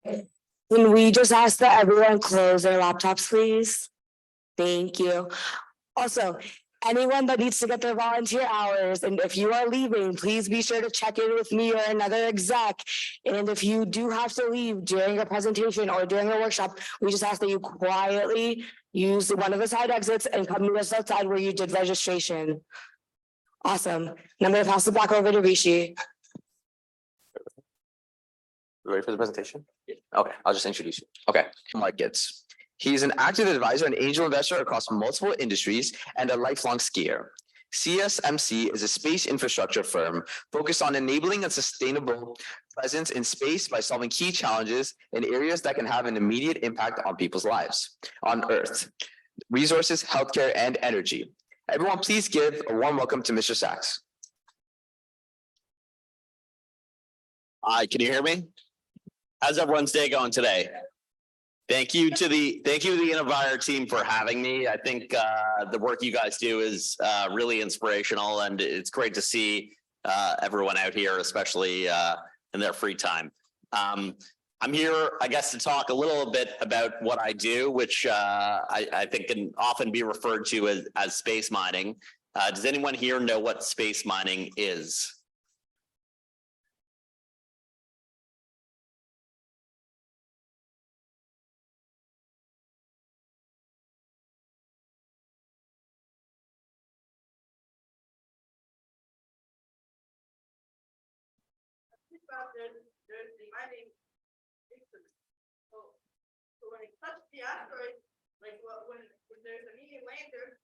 Can we just ask that everyone close their laptops, please? Thank you. Also, anyone that needs to get their volunteer hours, and if you are leaving, please be sure to check in with me or another exec. And if you do have to leave during a presentation or during a workshop, we just ask that you quietly use one of the side exits and come to us outside where you did registration. Awesome. And I'm going to pass it back over to Rishi. Ready for the presentation? Okay, I'll just introduce you. Okay, Mike Gibbs. He's an active advisor and angel investor across multiple industries and a lifelong skier. CSMC is a space infrastructure firm focused on enabling a sustainable presence in space by solving key challenges in areas that can have an immediate impact on people's lives on Earth, resources, healthcare, and energy. Everyone, please give a warm welcome to Mr. Sachs. Hi, can you hear me? How's everyone's day going today? Thank you to the Innovire team for having me. I think the work you guys do is really inspirational, and it's great to see everyone out here, especially in their free time. I'm here, I guess, to talk a little bit about what I do, which I think can often be referred to as space mining. Does anyone here know what space mining is? There's the mining instrument. So when it touches the asteroid, like when there's a medium lander,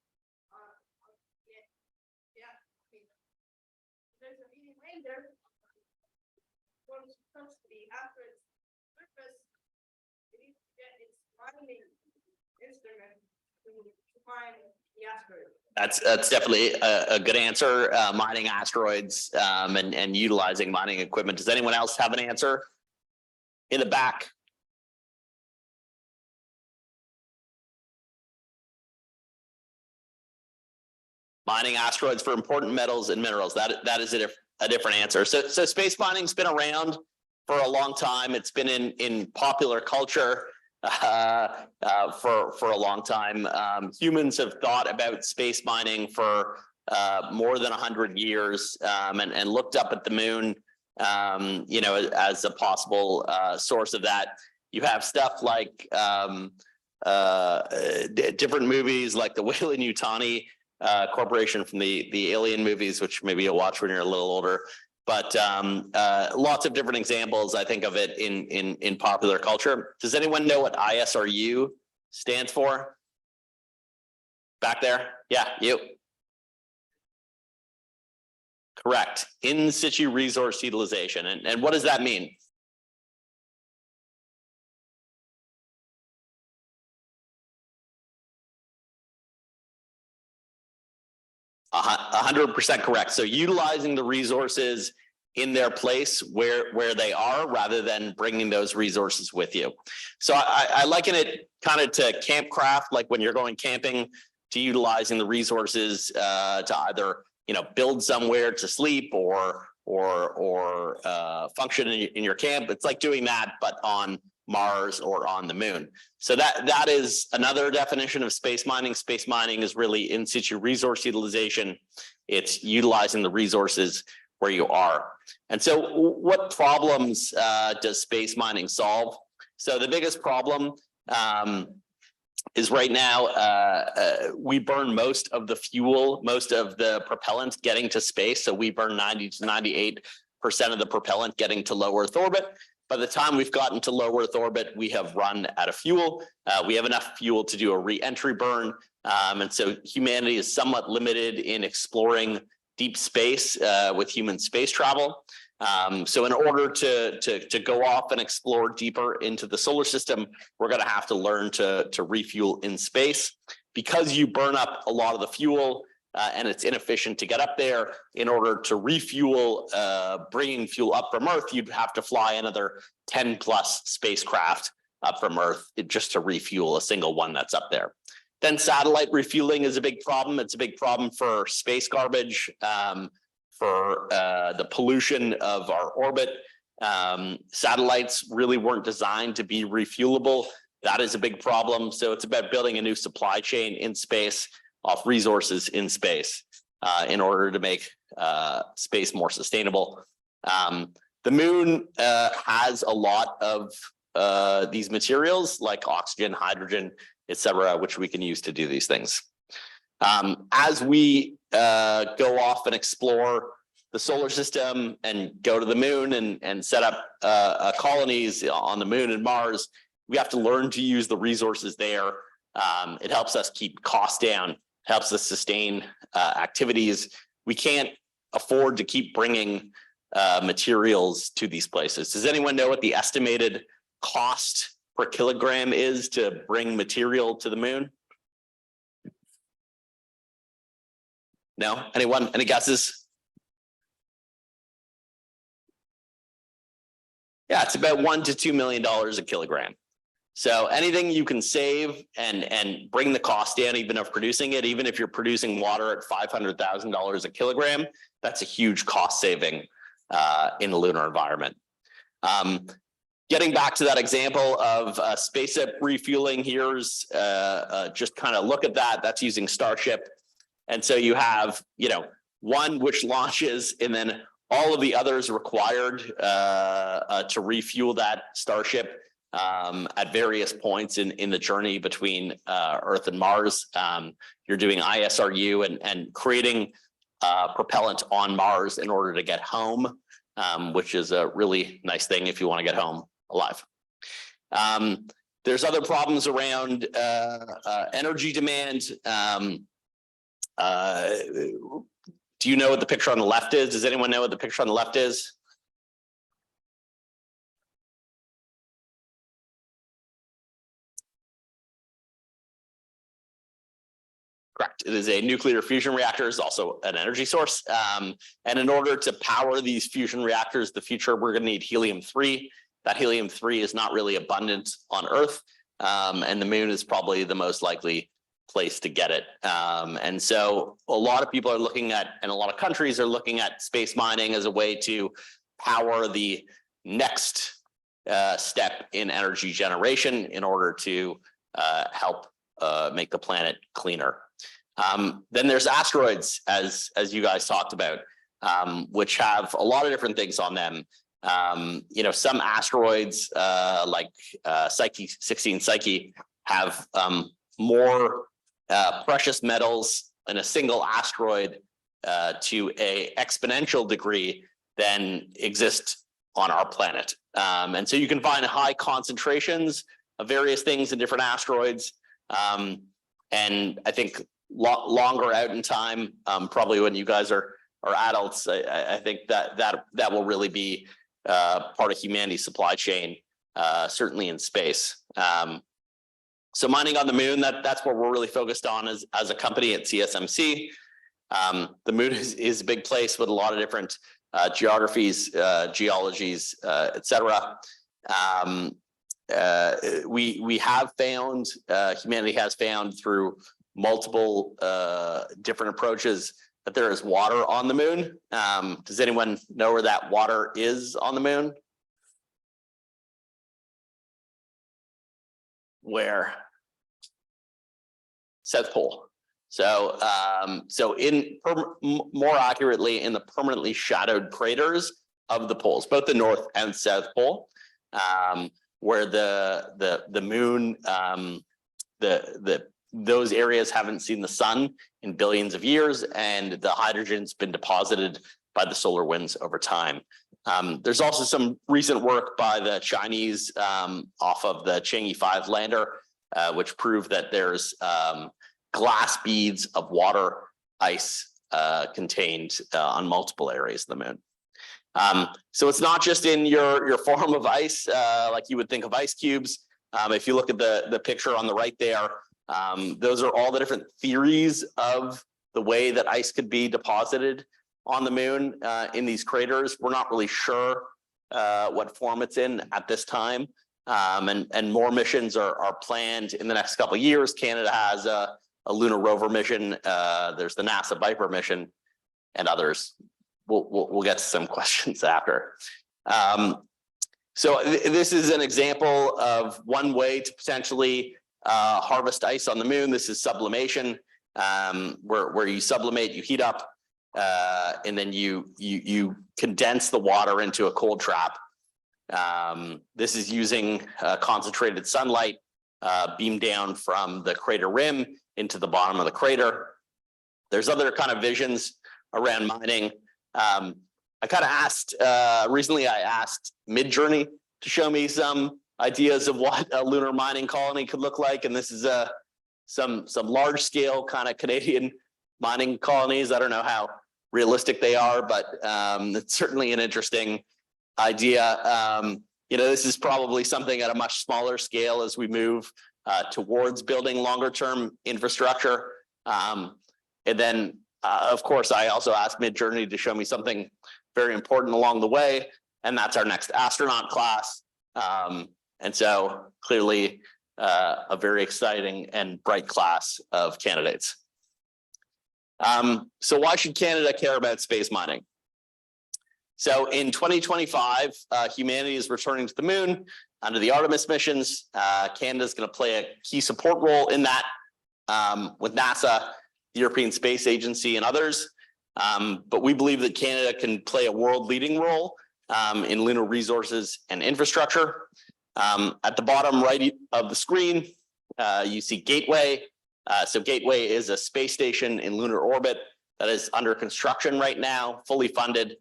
there's a medium lander, when it touches the asteroid's surface, it needs to get its mining instrument to mine the asteroid. That's definitely a good answer. Mining asteroids and utilizing mining equipment. Does anyone else have an answer? In the back. Mining asteroids for important metals and minerals. That is a different answer. So space mining's been around for a long time. It's been in popular culture for a long time. Humans have thought about space mining for more than 100 years and looked up at the moon, as a possible source of that. You have stuff like different movies like the Weyland-Yutani Corporation from the Alien movies, which maybe you'll watch when you're a little older. But lots of different examples, I think, of it in popular culture. Does anyone know what ISRU stands for? Back there? Yeah, you. Correct. In situ resource utilization. And what does that mean? A 100% correct. So utilizing the resources in their place where they are, rather than bringing those resources with you. So I liken it kind of to campcraft, like when you're going camping, to utilizing the resources to either build somewhere to sleep or function in your camp. It's like doing that, but on Mars or on the moon. So that is another definition of space mining. Space mining is really in situ resource utilization. It's utilizing the resources where you are. And so what problems does space mining solve? So the biggest problem is right now we burn most of the fuel, most of the propellant getting to space. So we burn 90 to 98% of the propellant getting to low Earth orbit. By the time we've gotten to low Earth orbit, we have run out of fuel. We have enough fuel to do a re-entry burn. And so humanity is somewhat limited in exploring deep space with human space travel. So in order to go off and explore deeper into the solar system, we're going to have to learn to refuel in space. Because you burn up a lot of the fuel and it's inefficient to get up there, in order to refuel, bringing fuel up from Earth, you'd have to fly another 10 plus spacecraft up from Earth just to refuel a single one that's up there. Then satellite refueling is a big problem. It's a big problem for space garbage, for the pollution of our orbit. Satellites really weren't designed to be refuelable. That is a big problem. So it's about building a new supply chain in space of resources in space in order to make space more sustainable. The moon has a lot of these materials like oxygen, hydrogen, etc., which we can use to do these things. As we go off and explore the solar system and go to the moon and set up colonies on the moon and Mars, we have to learn to use the resources there. It helps us keep costs down, helps us sustain activities. We can't afford to keep bringing materials to these places. Does anyone know what the estimated cost per kilogram is to bring material to the moon? No? Anyone? Any guesses? Yeah, it's about $1 to $2 million a kilogram. So anything you can save and bring the cost down, even of producing it, even if you're producing water at $500,000 a kilogram, that's a huge cost saving in the lunar environment. Getting back to that example of spaceship refueling, here's just kind of look at that. That's using Starship. And so you have, one which launches and then all of the others required to refuel that Starship at various points in the journey between Earth and Mars. You're doing ISRU and creating propellant on Mars in order to get home, which is a really nice thing if you want to get home alive. There's other problems around energy demand. Do you know what the picture on the left is? Does anyone know what the picture on the left is? Correct. It is a nuclear fusion reactor, is also an energy source. And in order to power these fusion reactors, the future, we're going to need helium-3. That helium-3 is not really abundant on Earth, and the moon is probably the most likely place to get it. And so a lot of people are looking at, and a lot of countries are looking at space mining as a way to power the next step in energy generation in order to help make the planet cleaner. Then there's asteroids, as you guys talked about, which have a lot of different things on them. Some asteroids like Psyche 16 Psyche have more precious metals in a single asteroid to an exponential degree than exist on our planet. And so you can find high concentrations of various things in different asteroids. And I think longer out in time, probably when you guys are adults, I think that will really be part of humanity's supply chain, certainly in space. So mining on the moon, that's what we're really focused on as a company at CSMC. The moon is a big place with a lot of different geographies, geologies, etc. We have found, humanity has found through multiple different approaches that there is water on the moon. Does anyone know where that water is on the moon? Where? South Pole. So, more accurately, in the permanently shadowed craters of the poles, both the North and South Pole, where the moon, those areas haven't seen the sun in billions of years, and the hydrogen's been deposited by the solar winds over time. There's also some recent work by the Chinese off of the Chang'e 5 lander, which proved that there's glass beads of water ice contained on multiple areas of the moon. So it's not just in your form of ice, like you would think of ice cubes. If you look at the picture on the right there, those are all the different theories of the way that ice could be deposited on the moon in these craters. We're not really sure what form it's in at this time. And more missions are planned in the next couple of years. Canada has a lunar rover mission. There's the NASA Viper mission and others. We'll get to some questions after. So this is an example of one way to potentially harvest ice on the moon. This is sublimation, where you sublimate, you heat up, and then you condense the water into a cold trap. This is using concentrated sunlight beamed down from the crater rim into the bottom of the crater. There's other kind of visions around mining. I kind of asked, recently I asked Midjourney to show me some ideas of what a lunar mining colony could look like. And this is some large scale kind of Canadian mining colonies. I don't know how realistic they are, but it's certainly an interesting idea. This is probably something at a much smaller scale as we move towards building longer term infrastructure. And then, of course, I also asked Midjourney to show me something very important along the way, and that's our next astronaut class. And so clearly a very exciting and bright class of candidates. So why should Canada care about space mining? So in 2025, humanity is returning to the moon under the Artemis missions. Canada is going to play a key support role in that with NASA, the European Space Agency, and others. But we believe that Canada can play a world-leading role in lunar resources and infrastructure. At the bottom right of the screen, you see Gateway. So Gateway is a space station in lunar orbit that is under construction right now, fully funded.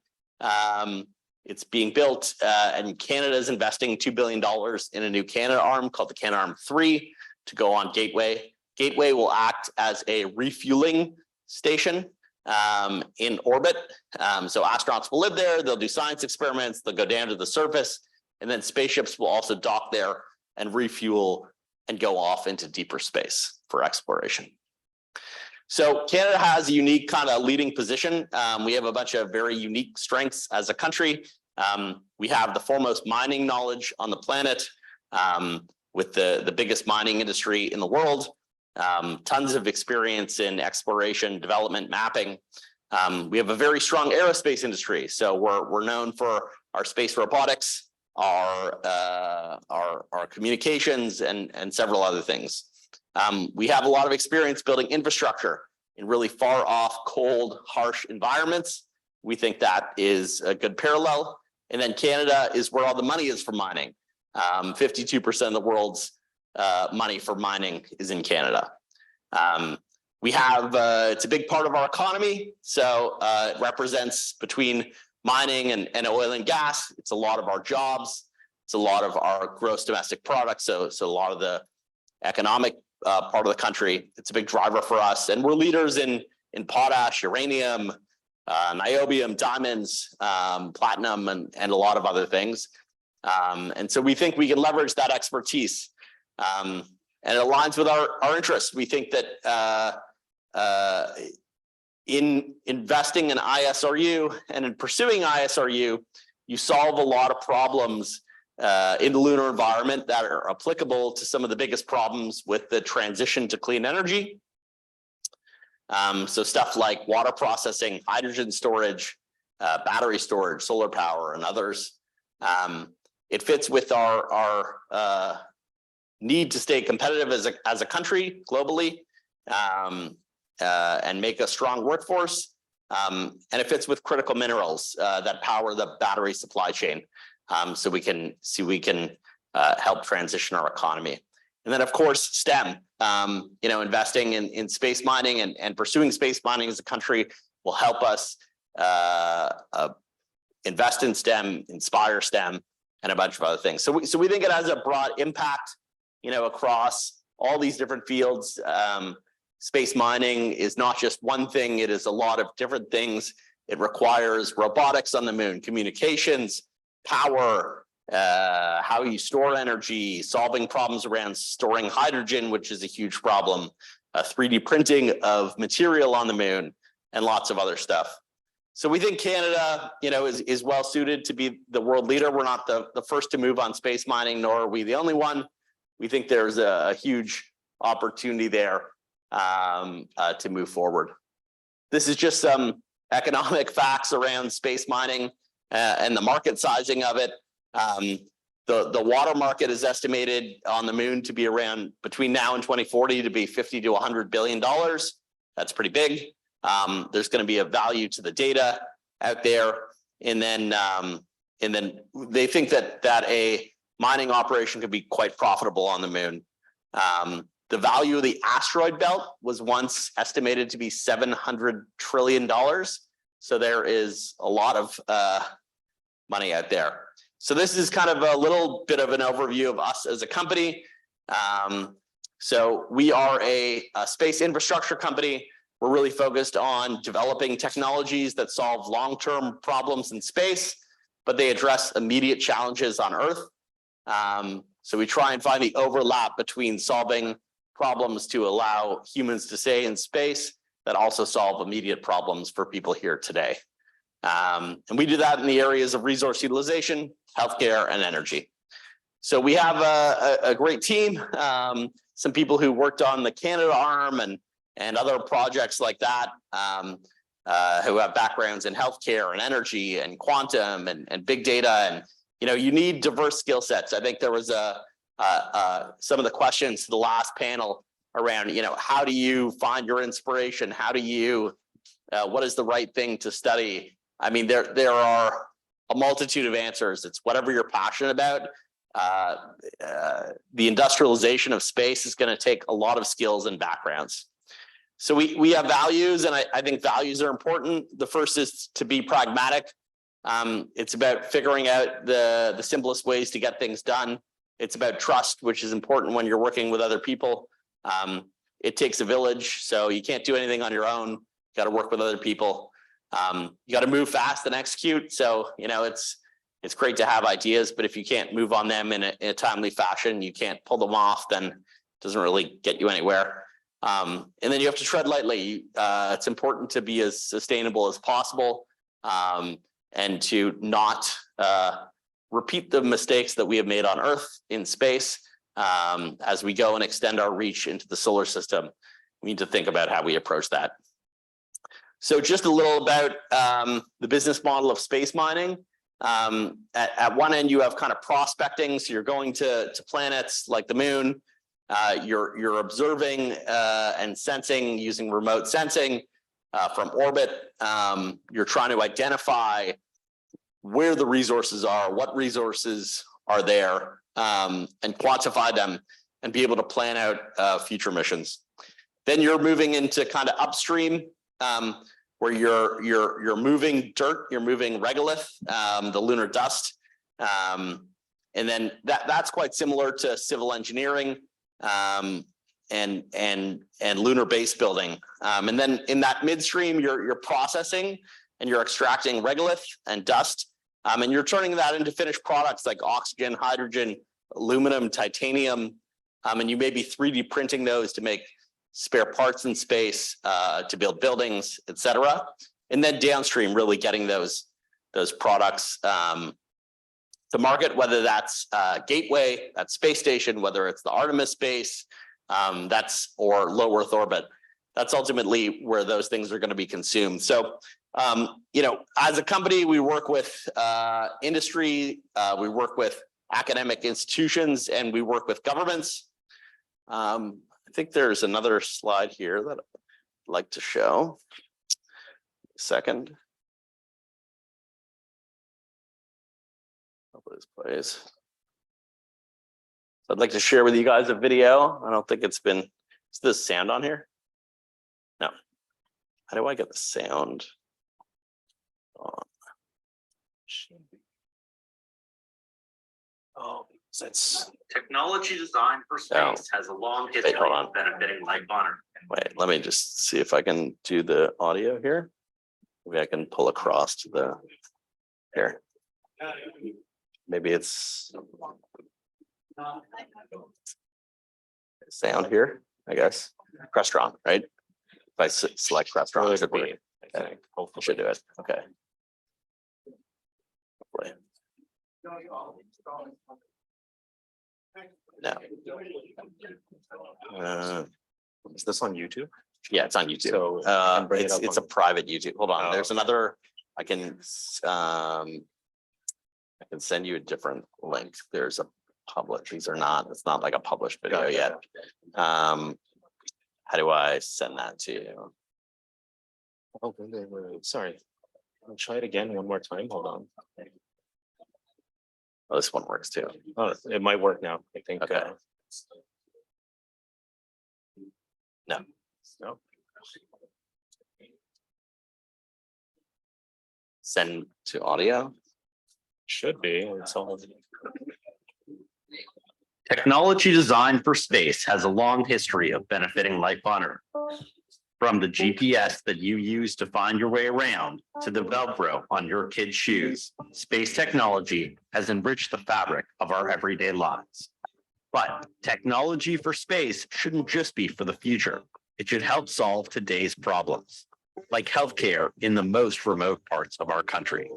It's being built, and Canada is investing $2 billion in a new Canadarm called the Canadarm3 to go on Gateway. Gateway will act as a refueling station in orbit. So astronauts will live there, they'll do science experiments, they'll go down to the surface, and then spaceships will also dock there and refuel and go off into deeper space for exploration. So Canada has a unique kind of leading position. We have a bunch of very unique strengths as a country. We have the foremost mining knowledge on the planet, with the biggest mining industry in the world. Tons of experience in exploration, development, mapping. We have a very strong aerospace industry. So we're known for our space robotics, our communications, and several other things. We have a lot of experience building infrastructure in really far off, cold, harsh environments. We think that is a good parallel. And then Canada is where all the money is for mining. 52% of the world's money for mining is in Canada. We have, it's a big part of our economy. So it represents between mining and oil and gas. It's a lot of our jobs. It's a lot of our gross domestic product. So a lot of the economic part of the country. It's a big driver for us. And we're leaders in potash, uranium, niobium, diamonds, platinum, and a lot of other things. And so we think we can leverage that expertise. And it aligns with our interests. We think that in investing in ISRU and in pursuing ISRU, you solve a lot of problems in the lunar environment that are applicable to some of the biggest problems with the transition to clean energy. So stuff like water processing, hydrogen storage, battery storage, solar power, and others. It fits with our need to stay competitive as a country globally, and make a strong workforce. And it fits with critical minerals that power the battery supply chain. So we can help transition our economy. And then, of course, STEM, investing in space mining and pursuing space mining as a country will help us invest in STEM, inspire STEM, and a bunch of other things. So we think it has a broad impact, across all these different fields. Space mining is not just one thing, it is a lot of different things. It requires robotics on the moon, communications, power, how you store energy, solving problems around storing hydrogen, which is a huge problem, 3D printing of material on the moon, and lots of other stuff. So we think Canada, is well suited to be the world leader. We're not the first to move on space mining, nor are we the only one. We think there's a huge opportunity there to move forward. This is just some economic facts around space mining. and the market sizing of it. The water market is estimated on the moon to be around between now and 2040 to be $50 to $100 billion. That's pretty big. There's going to be a value to the data out there, and then they think that a mining operation could be quite profitable on the moon. The value of the asteroid belt was once estimated to be $700 trillion. So there is a lot of money out there. So this is kind of a little bit of an overview of us as a company. So we are a space infrastructure company. We're really focused on developing technologies that solve long-term problems in space, but they address immediate challenges on Earth. So we try and find the overlap between solving problems to allow humans to stay in space that also solve immediate problems for people here today. And we do that in the areas of resource utilization, healthcare, and energy. So we have a great team, some people who worked on the Canada arm and other projects like that, who have backgrounds in healthcare and energy and quantum and big data. And, you know, you need diverse skill sets. I think there was some of the questions to the last panel around, you know, how do you find your inspiration? How do you, what is the right thing to study? I mean, there are a multitude of answers. It's whatever you're passionate about. The industrialization of space is going to take a lot of skills and backgrounds. So we have values, and I think values are important. The first is to be pragmatic. It's about figuring out the simplest ways to get things done. It's about trust, which is important when you're working with other people. It takes a village, so you can't do anything on your own. You got to work with other people. You got to move fast and execute. So, you know, it's great to have ideas, but if you can't move on them in a timely fashion, you can't pull them off, then it doesn't really get you anywhere. And then you have to tread lightly. It's important to be as sustainable as possible, and to not repeat the mistakes that we have made on Earth in space. As we go and extend our reach into the solar system, we need to think about how we approach that. So just a little about the business model of space mining. At one end, you have kind of prospecting. So you're going to planets like the moon. You're observing and sensing using remote sensing from orbit. You're trying to identify where the resources are, what resources are there, and quantify them and be able to plan out future missions. Then you're moving into kind of upstream, where you're moving dirt, you're moving regolith, the lunar dust, and then that's quite similar to civil engineering and lunar base building. And then in that midstream, you're processing and you're extracting regolith and dust, and you're turning that into finished products like oxygen, hydrogen, aluminum, titanium, and you may be 3D printing those to make spare parts in space, to build buildings, et cetera. And then downstream, really getting those products to market, whether that's Gateway, that's space station, whether it's the Artemis space, or low Earth orbit. That's ultimately where those things are going to be consumed. So, you know, as a company, we work with industry, we work with academic institutions, and we work with governments. I think there's another slide here that I'd like to show. Second. Hope this plays. So I'd like to share with you guys a video. I don't think it's been, is this sound on here? No. How do I get the sound on? Oh, that's technology design for space has a long history of benefiting life on Earth. Wait, let me just see if I can do the audio here. Maybe I can pull across to the here. Maybe it's sound here, I guess. Restaurant, right? If I select restaurant, it should be. I think hopefully should do it. Okay. Hopefully. No. Is this on YouTube? Yeah, it's on YouTube. So it's a private YouTube. Hold on. Oh, There's okay. another. I can can send you a different link. There's a public, these are not, it's not like a published video yet. How do I send that to you? Oh, wait, sorry. I'll try it again one more time. Hold on. Oh, this one works too. Oh, it might work now. I think. Okay. No. No. Send to audio. Should be. It's all. Technology designed for space has a long history of benefiting life on Earth. From the GPS that you use to find your way around to the Velcro on your kid's shoes, space technology has enriched the fabric of our everyday lives. But technology for space shouldn't just be for the future. It should help solve today's problems, like healthcare in the most remote parts of our country.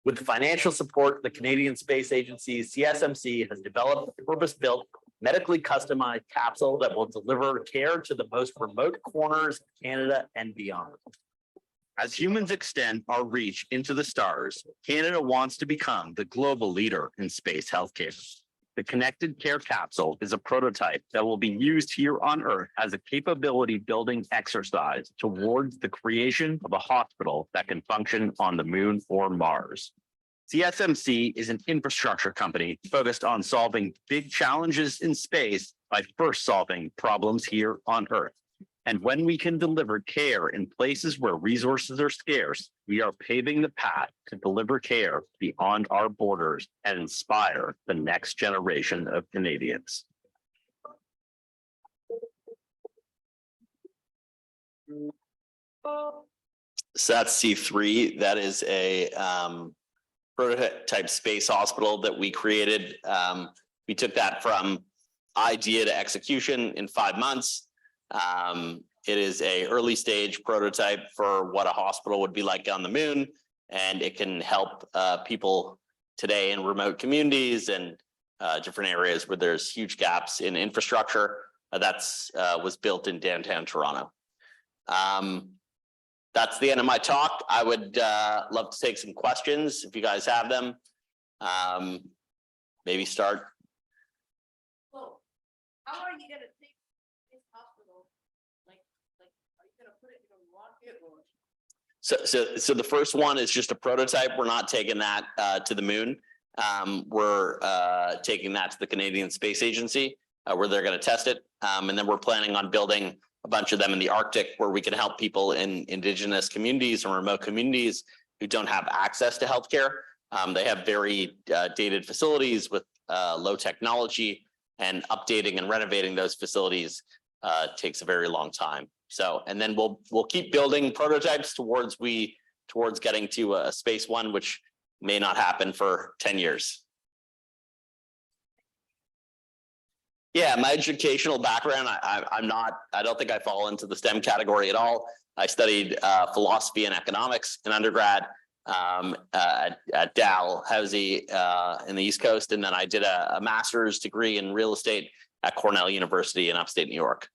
With financial support, the Canadian Space Agency, CSMC, has developed a purpose-built, medically customized capsule that will deliver care to the most remote corners of Canada and beyond. As humans extend our reach into the stars, Canada wants to become the global leader in space healthcare. The Connected Care Capsule is a prototype that will be used here on Earth as a capability building exercise towards the creation of a hospital that can function on the moon or Mars. CSMC is an infrastructure company focused on solving big challenges in space by first solving problems here on Earth. And when we can deliver care in places where resources are scarce, we are paving the path to deliver care beyond our borders and inspire the next generation of Canadians. So that's C3. That is a prototype space hospital that we created. We took that from idea to execution in 5 months. It is a early stage prototype for what a hospital would be like on the moon, and it can help people today in remote communities and different areas where there's huge gaps in infrastructure. That's was built in downtown Toronto. That's the end of my talk. I would love to take some questions if you guys have them. Maybe start. So, how are you gonna take this hospital? Like, are you gonna put it in a rocket or? So the first one is just a prototype. We're not taking that to the moon. We're taking that to the Canadian Space Agency where they're going to test it. And then we're planning on building a bunch of them in the Arctic where we can help people in Indigenous communities and remote communities who don't have access to healthcare. They have very dated facilities with low technology, and updating and renovating those facilities takes a very long time. So, and then we'll keep building prototypes towards getting to a space one, which may not happen for 10 years. Yeah, my educational background, I don't think I fall into the STEM category at all. I studied philosophy and economics in undergrad at Dalhousie in the East Coast, and then I did a master's degree in real estate at Cornell University in upstate New York.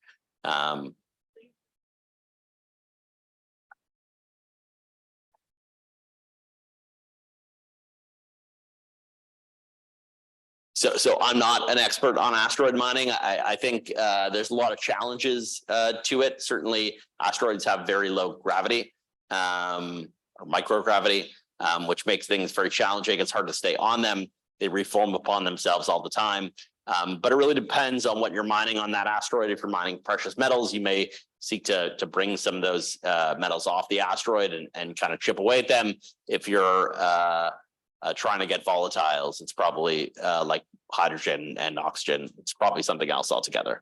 So I'm not an expert on asteroid mining. I think there's a lot of challenges to it. Certainly, asteroids have very low gravity or microgravity, which makes things very challenging. It's hard to stay on them. They reform upon themselves all the time. But it really depends on what you're mining on that asteroid. If you're mining precious metals, you may seek to bring some of those metals off the asteroid and kind of chip away at them. If you're trying to get volatiles, it's probably like hydrogen and oxygen. It's probably something else altogether.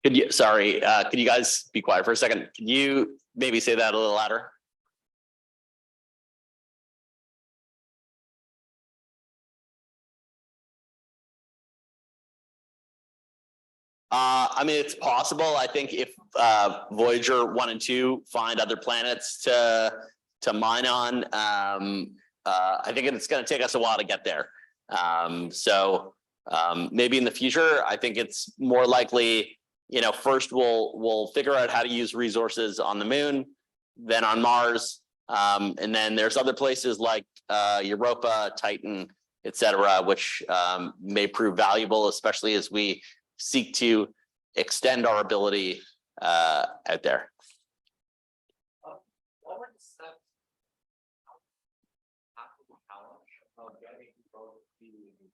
Could you guys be quiet for a second? Can you maybe say that a little louder? I mean, it's possible. I think if Voyager 1 and 2 find other planets to mine on, I think it's going to take us a while to get there. So Maybe in the future, I think it's more likely, first we'll figure out how to use resources on the moon, then on Mars. And then there's other places like Europa, Titan, et cetera, which may prove valuable, especially as we seek to extend our ability out there. What were the steps after the challenge of getting both the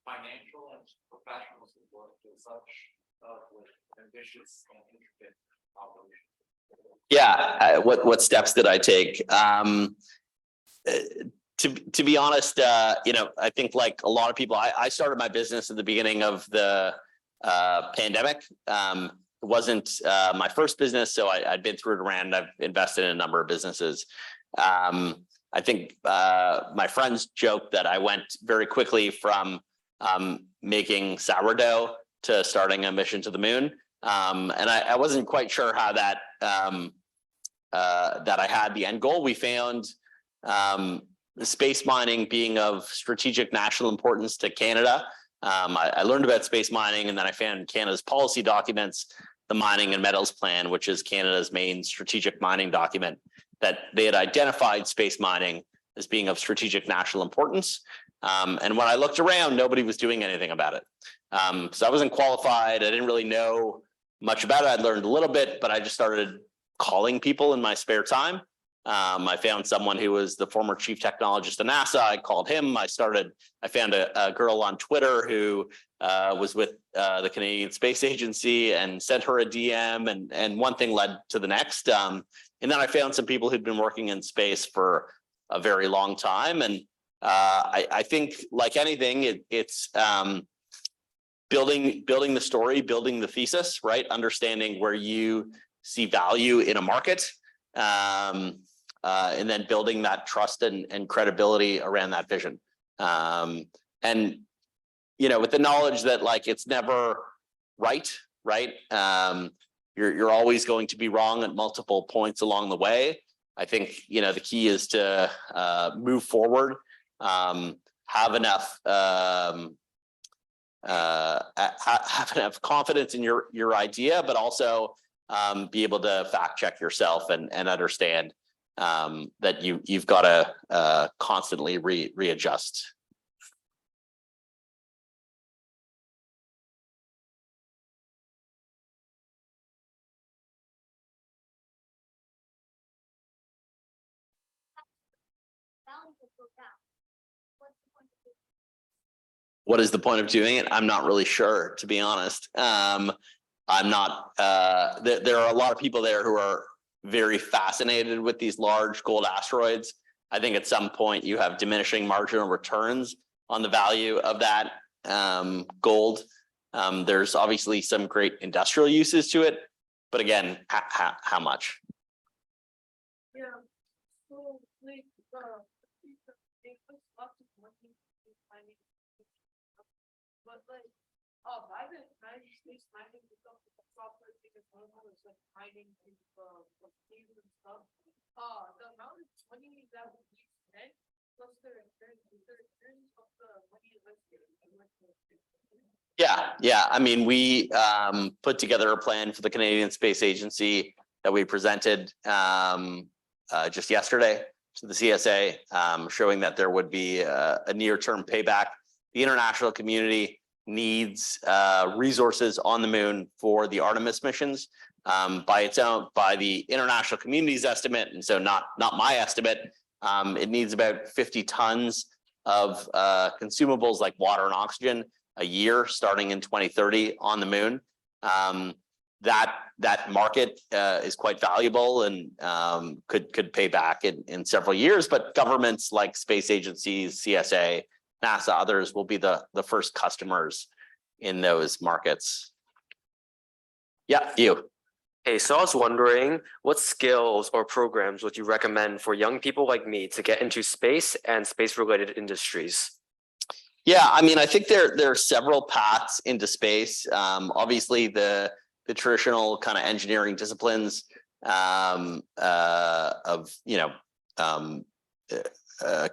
financial and professional support to such with ambitious and intricate operations? Yeah, what steps did I take? To be honest, I think like a lot of people, I started my business at the beginning of the pandemic. It wasn't my first business, so I'd been through it around. I've invested in a number of businesses. I think my friends joke that I went very quickly from making sourdough to starting a mission to the moon. And I wasn't quite sure how that I had the end goal. We found space mining being of strategic national importance to Canada. I learned about space mining, and then I found Canada's policy documents, the Mining and Metals Plan, which is Canada's main strategic mining document, that they had identified space mining as being of strategic national importance. And when I looked around, nobody was doing anything about it. So I wasn't qualified. I didn't really know much about it. I'd learned a little bit, but I just started calling people in my spare time. I found someone who was the former chief technologist at NASA. I called him. I found a girl on Twitter who was with the Canadian Space Agency and sent her a DM, and one thing led to the next. And then I found some people who'd been working in space for a very long time. And I think, like anything, it's building the story, building the thesis, right? Understanding where you see value in a market. And then building that trust and credibility around that vision. And, with the knowledge that like it's never right? You're always going to be wrong at multiple points along the way. I think, the key is to move forward, have enough confidence in your idea, but also be able to fact check yourself and understand that you've got to constantly readjust. What is the point of doing it? I'm not really sure, to be honest. I'm not. There are a lot of people there who are very fascinated with these large gold asteroids. I think at some point you have diminishing marginal returns on the value of that gold. There's obviously some great industrial uses to it, but again, how much? Yeah, so like it was lots of money in mining, but like by the time space mining becomes a proper thing as well, it's like mining in caves and stuff. The amount of money that would be spent plus the returns of the money invested. Yeah. I mean, we put together a plan for the Canadian Space Agency that we presented just yesterday to the CSA, showing that there would be a near-term payback. The international community needs resources on the moon for the Artemis missions by the international community's estimate, and so not my estimate. It needs about 50 tons of consumables like water and oxygen a year starting in 2030 on the moon. That market is quite valuable and could pay back in several years, but governments like space agencies, CSA, NASA, others will be the first customers in those markets. Yeah, you. Hey, so I was wondering, what skills or programs would you recommend for young people like me to get into space and space-related industries? Yeah, I mean, I think there are several paths into space. Obviously, the traditional kind of engineering disciplines of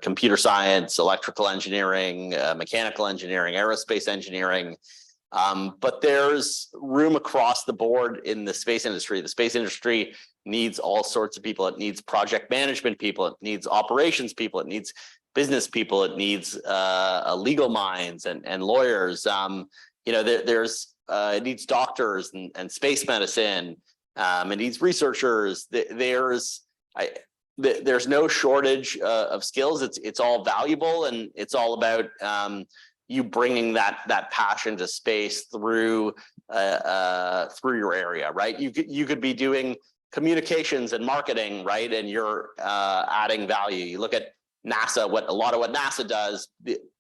computer science, electrical engineering, mechanical engineering, aerospace engineering. But there's room across the board in the space industry. The space industry needs all sorts of people. It needs project management people. It needs operations people. It needs business people. It needs legal minds and lawyers. It needs doctors and space medicine. It needs researchers. There's no shortage of skills. It's all valuable, and it's all about you bringing that passion to space through your area, right? You could be doing communications and marketing, right? And you're adding value. You look at NASA, a lot of what NASA does.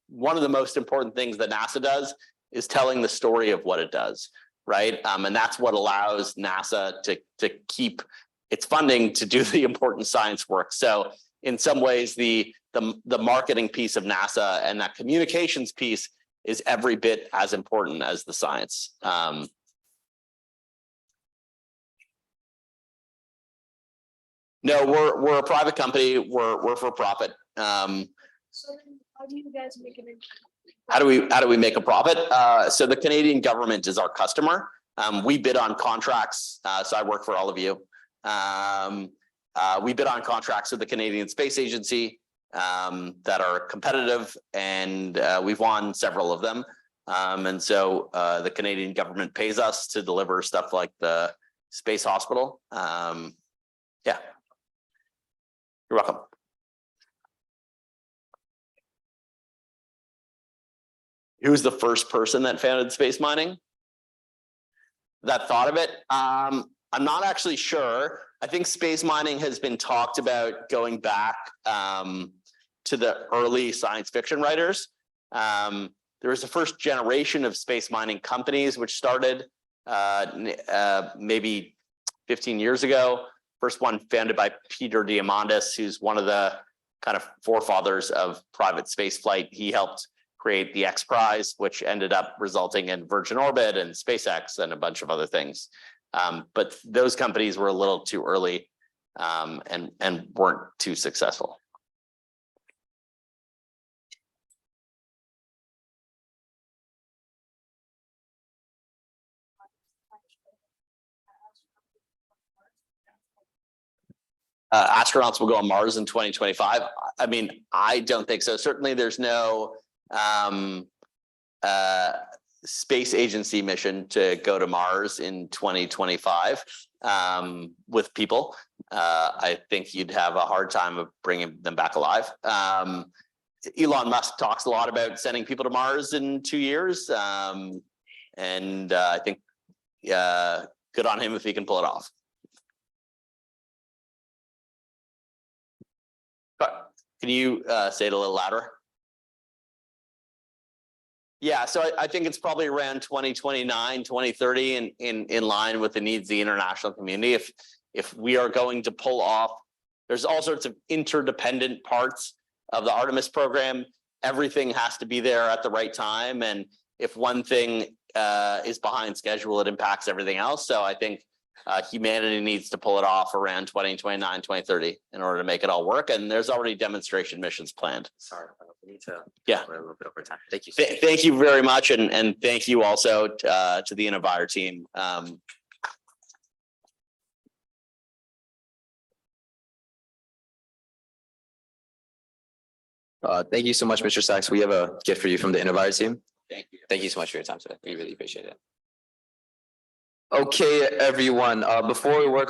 One of the most important things that NASA does is telling the story of what it does, right? And that's what allows NASA to keep its funding to do the important science work. So in some ways, the marketing piece of NASA and that communications piece is every bit as important as the science. No, we're a private company. We're for profit. So then how do you guys make an How do we make a profit? So the Canadian government is our customer. We bid on contracts. So I work for all of you. We bid on contracts with the Canadian Space Agency that are competitive, and we've won several of them. And so the Canadian government pays us to deliver stuff like the space hospital. Yeah. You're welcome. Who's the first person that founded space mining? That thought of it? I'm not actually sure. I think space mining has been talked about going back to the early science fiction writers. There was the first generation of space mining companies, which started maybe 15 years ago. First one founded by Peter Diamandis, who's one of the kind of forefathers of private space flight. He helped create the X Prize, which ended up resulting in Virgin Orbit and SpaceX and a bunch of other things. But those companies were a little too early and weren't too successful. Astronauts will go on Mars in 2025. I mean, I don't think so. Certainly there's no space agency mission to go to Mars in 2025 with people. I think you'd have a hard time of bringing them back alive. Elon Musk talks a lot about sending people to Mars in 2 years. And I think good on him if he can pull it off. Can you say it a little louder? Yeah, so I think it's probably around 2029, 2030 in line with the needs of the international community. If we are going to pull off, there's all sorts of interdependent parts of the Artemis program. Everything has to be there at the right time. And if one thing is behind schedule, it impacts everything else. So I think humanity needs to pull it off around 2029, 2030 in order to make it all work. And there's already demonstration missions planned. Sorry, we need to. Yeah. We're a little bit over time. Thank you. Thank you very much. And thank you also to the Innovire team. Thank you so much, Mr. Sachs. We have a gift for you from the Innovire team. Thank you. Thank you so much for your time today. We really appreciate it. Okay, everyone, before we work